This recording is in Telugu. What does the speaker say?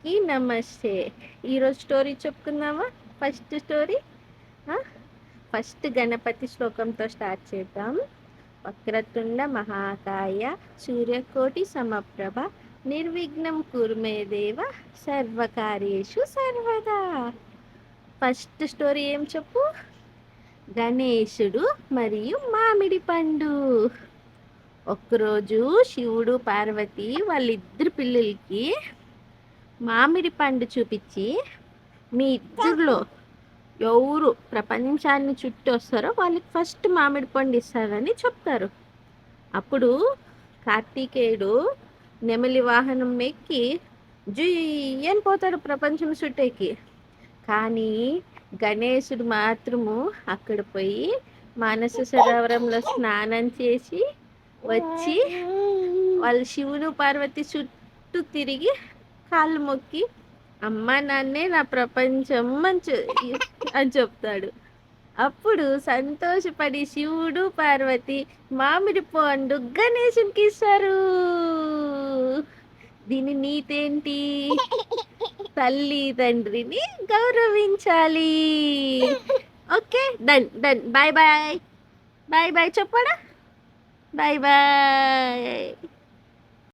అందరికీ నమస్తే. ఈరోజు స్టోరీ చెప్పుకుందామా? ఫస్ట్ స్టోరీ ఆ? ఫస్ట్ గణపతి శ్లోకంతో స్టార్ట్ చేద్దాం. వక్రతుండ మహాకాయ సూర్యకోటి సమప్రభ నిర్విఘ్నం కుర్మే దేవ సర్వకార్యేషు సర్వదా. ఫస్ట్ స్టోరీ ఏం చెప్పు? గణేశుడు మరియు మామిడి పండు. ఒక్కరోజు శివుడు పార్వతి వాళ్ళిద్దరు పిల్లలకి మామిడి పండు చూపించి, మీ ఇద్దరిలో ఎవరు ప్రపంచాన్ని చుట్టి వస్తారో వాళ్ళకి ఫస్ట్ మామిడి పండు ఇస్తారని చెప్తారు. అప్పుడు కార్తీకేయుడు నెమలి వాహనం ఎక్కి జుయ్యని పోతాడు ప్రపంచం చుట్టేకి. కానీ గణేశుడు మాత్రము అక్కడ పోయి మానస సరోవరంలో స్నానం చేసి వచ్చి వాళ్ళు శివుడు పార్వతి చుట్టూ తిరిగి కాళ్ళు మొక్కి అమ్మ నాన్నే నా ప్రపంచం అని చెప్తాడు. అప్పుడు సంతోషపడి శివుడు పార్వతి మామిడి పండు గణేశునికి ఇస్తారు. దీని నీతేంటి? తల్లి తండ్రిని గౌరవించాలి. Okay, done done. Bye bye. Bye bye చెప్పడా? Bye bye.